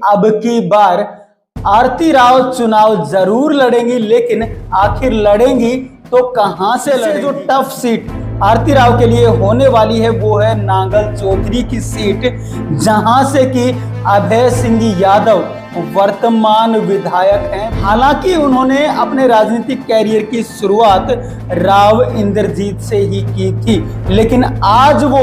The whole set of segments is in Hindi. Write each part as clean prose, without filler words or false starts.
अब की बार आरती राव चुनाव जरूर लड़ेंगी, लेकिन आखिर लड़ेंगी तो कहां से लड़ेंगी? जो टफ सीट आरती राव के लिए होने वाली है वो है नांगल चौधरी की सीट, जहां से कि अभय सिंह यादव वर्तमान विधायक हैं। हालांकि उन्होंने अपने राजनीतिक कैरियर की शुरुआत राव इंद्रजीत से ही की थी, लेकिन आज वो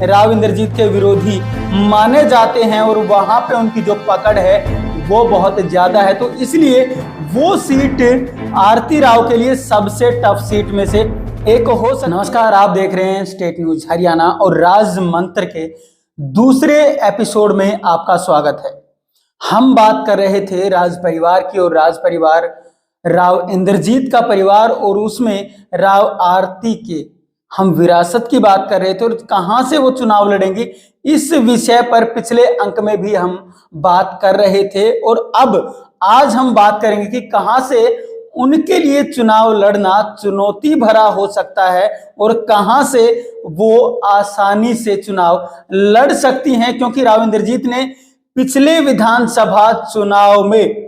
राव इंद्रजीत के विरोधी माने जाते हैं और वहां पे उनकी जो पकड़ है वो बहुत ज्यादा है। तो इसलिए वो सीट आरती राव के लिए सबसे टफ सीट में से एक हो सकती है। नमस्कार, आप देख रहे हैं स्टेट न्यूज हरियाणा और राज मंत्र के दूसरे एपिसोड में आपका स्वागत है। हम बात कर रहे थे राज परिवार की, और राज परिवार राव इंद्रजीत का परिवार और उसमें राव आरती के हम विरासत की बात कर रहे थे और कहां से वो चुनाव लड़ेंगे इस विषय पर पिछले अंक में भी हम बात कर रहे थे। और अब आज हम बात करेंगे कि कहां से उनके लिए चुनाव लड़ना चुनौती भरा हो सकता है और कहां से वो आसानी से चुनाव लड़ सकती हैं, क्योंकि राव इंद्रजीत ने पिछले विधानसभा चुनाव में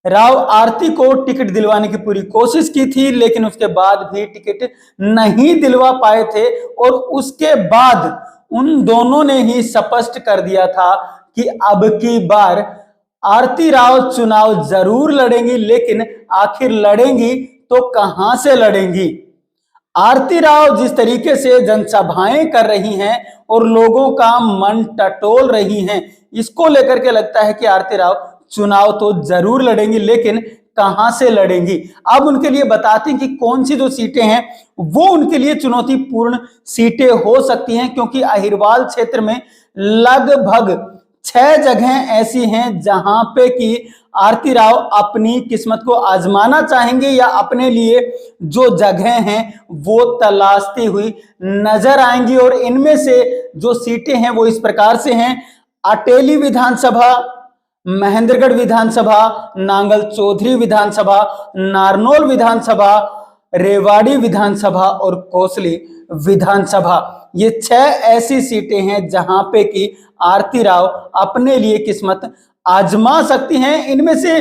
राव आरती को टिकट दिलवाने की पूरी कोशिश की थी, लेकिन उसके बाद भी टिकट नहीं दिलवा पाए थे। और उसके बाद उन दोनों ने ही स्पष्ट कर दिया था कि अब की बार आरती राव चुनाव जरूर लड़ेंगी, लेकिन आखिर लड़ेंगी तो कहां से लड़ेंगी? आरती राव जिस तरीके से जनसभाएं कर रही हैं और लोगों का मन टटोल रही हैं, इसको लेकर के लगता है कि आरती राव चुनाव तो जरूर लड़ेंगी, लेकिन कहां से लड़ेंगी? अब उनके लिए बताते हैं कि कौन सी जो सीटें हैं वो उनके लिए चुनौतीपूर्ण सीटें हो सकती हैं, क्योंकि अहिरवाल क्षेत्र में लगभग 6 जगह ऐसी हैं जहां पे कि आरती राव अपनी किस्मत को आजमाना चाहेंगे या अपने लिए जो जगह हैं वो तलाशती हुई नजर आएंगी। और इनमें से जो सीटें हैं वो इस प्रकार से हैं: अटेली विधानसभा, महेंद्रगढ़ विधानसभा, नांगल चौधरी विधानसभा, नारनौल विधानसभा, रेवाड़ी विधानसभा और कोसली विधानसभा। ये 6 ऐसी सीटें हैं जहां पे कि आरती राव अपने लिए किस्मत आजमा सकती हैं। इनमें से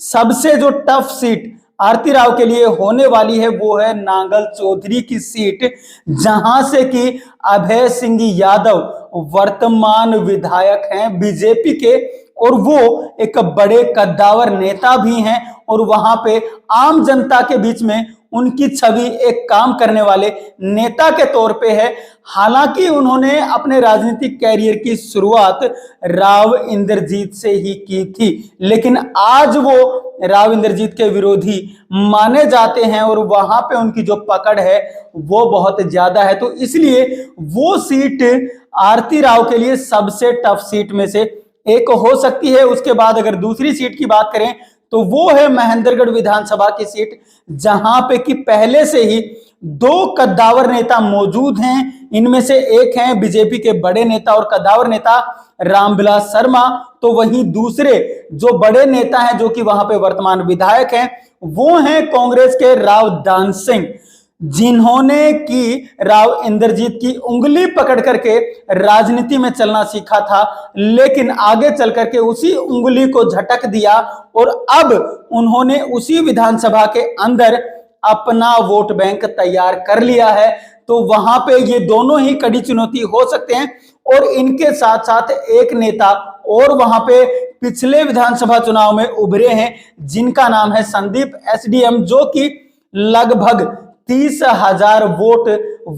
सबसे जो टफ सीट आरती राव के लिए होने वाली है वो है नांगल चौधरी की सीट, जहां से कि अभय सिंह यादव वर्तमान विधायक हैं बीजेपी के, और वो एक बड़े कद्दावर नेता भी हैं और वहां पे आम जनता के बीच में उनकी छवि एक काम करने वाले नेता के तौर पे है। हालांकि उन्होंने अपने राजनीतिक कैरियर की शुरुआत राव इंद्रजीत से ही की थी, लेकिन आज वो राव इंद्रजीत के विरोधी माने जाते हैं और वहां पे उनकी जो पकड़ है वो बहुत ज्यादा है। तो इसलिए वो सीट आरती राव के लिए सबसे टफ सीट में से एक हो सकती है। उसके बाद अगर दूसरी सीट की बात करें तो वो है महेंद्रगढ़ विधानसभा की सीट, जहां पे कि पहले से ही 2 कद्दावर नेता मौजूद हैं। इनमें से एक हैं बीजेपी के बड़े नेता और कद्दावर नेता रामविलास शर्मा, तो वहीं दूसरे जो बड़े नेता हैं जो कि वहां पे वर्तमान विधायक हैं वो हैं कांग्रेस के राव दान सिंह, जिन्होंने की राव इंद्रजीत की उंगली पकड़ करके राजनीति में चलना सीखा था, लेकिन आगे चल करके उसी उंगली को झटक दिया और अब उन्होंने उसी विधानसभा के अंदर अपना वोट बैंक तैयार कर लिया है। तो वहां पे ये दोनों ही कड़ी चुनौती हो सकते हैं। और इनके साथ साथ एक नेता और वहां पे पिछले विधानसभा चुनाव में उभरे हैं, जिनका नाम है संदीप एसडीएम, जो कि लगभग 30,000 वोट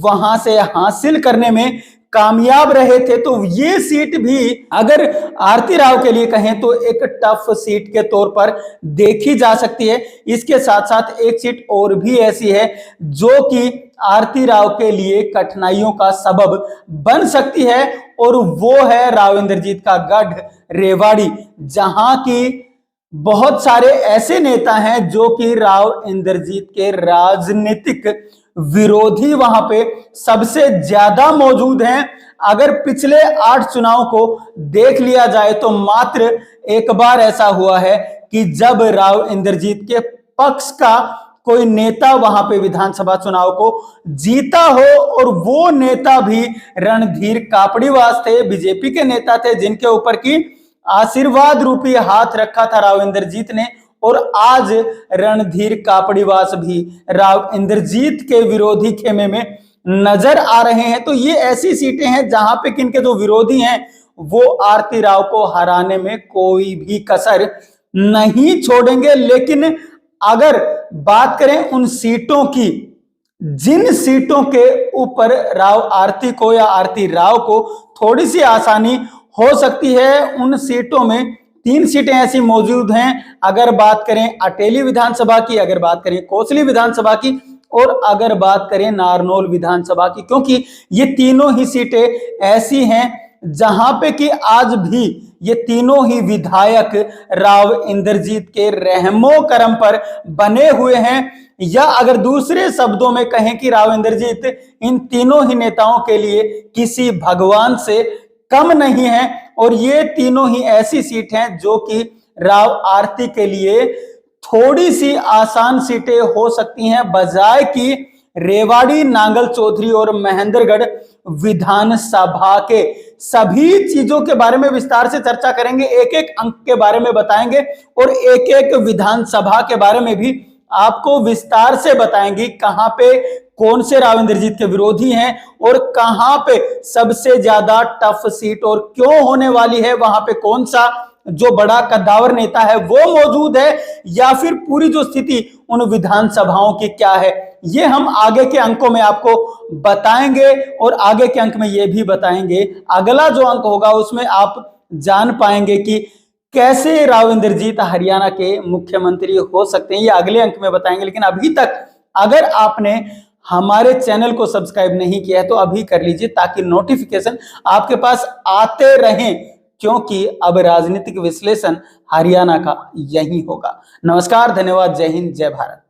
वहां से हासिल करने में कामयाब रहे थे। तो ये सीट भी अगर आरती राव के लिए कहें तो एक टफ सीट के तौर पर देखी जा सकती है। इसके साथ साथ एक सीट और भी ऐसी है जो कि आरती राव के लिए कठिनाइयों का सबब बन सकती है, और वो है राव इंद्रजीत का गढ़ रेवाड़ी, जहां की बहुत सारे ऐसे नेता हैं जो कि राव इंद्रजीत के राजनीतिक विरोधी वहां पे सबसे ज्यादा मौजूद हैं। अगर पिछले 8 चुनाव को देख लिया जाए तो मात्र एक बार ऐसा हुआ है कि जब राव इंद्रजीत के पक्ष का कोई नेता वहां पे विधानसभा चुनाव को जीता हो, और वो नेता भी रणधीर कापड़ीवास थे, बीजेपी के नेता थे, जिनके ऊपर की आशीर्वाद रूपी हाथ रखा था राव इंद्रजीत ने, और आज रणधीर कापड़ीवास भी राव इंद्रजीत के विरोधी खेमे में नजर आ रहे हैं। तो ये ऐसी सीटें हैं जहां पे किनके जो विरोधी हैं वो आरती राव को हराने में कोई भी कसर नहीं छोड़ेंगे। लेकिन अगर बात करें उन सीटों की, जिन सीटों के ऊपर राव आरती को या आरती राव को थोड़ी सी आसानी हो सकती है, उन सीटों में 3 सीटें ऐसी मौजूद हैं। अगर बात करें अटेली विधानसभा की, अगर बात करें कोसली विधानसभा की, और अगर बात करें नारनौल विधानसभा की, क्योंकि ये तीनों ही सीटें ऐसी हैं जहां पे कि आज भी ये तीनों ही विधायक राव इंद्रजीत के रहमो करम पर बने हुए हैं। या अगर दूसरे शब्दों में कहें कि राव इंद्रजीत इन तीनों ही नेताओं के लिए किसी भगवान से कम नहीं है, और ये तीनों ही ऐसी सीट हैं जो कि राव आरती के लिए थोड़ी सी आसान सीटें हो सकती हैं, बजाय कि रेवाड़ी, नांगल चौधरी और महेंद्रगढ़ विधानसभा के। सभी चीजों के बारे में विस्तार से चर्चा करेंगे, एक एक अंक के बारे में बताएंगे, और एक एक विधानसभा के बारे में भी आपको विस्तार से बताएंगे कहां पे कौन से राव इंद्रजीत के विरोधी हैं और कहां पे सबसे ज्यादा टफ सीट और क्यों होने वाली है, वहां पे कौन सा जो बड़ा कद्दावर नेता है वो मौजूद है, या फिर पूरी जो स्थिति उन विधानसभाओं की क्या है, ये हम आगे के अंकों में आपको बताएंगे। और आगे के अंक में ये भी बताएंगे, अगला जो अंक होगा उसमें आप जान पाएंगे कि कैसे राव इंद्रजीत हरियाणा के मुख्यमंत्री हो सकते हैं, ये अगले अंक में बताएंगे। लेकिन अभी तक अगर आपने हमारे चैनल को सब्सक्राइब नहीं किया है तो अभी कर लीजिए, ताकि नोटिफिकेशन आपके पास आते रहें, क्योंकि अब राजनीतिक विश्लेषण हरियाणा का यही होगा। नमस्कार, धन्यवाद, जय हिंद, जय भारत।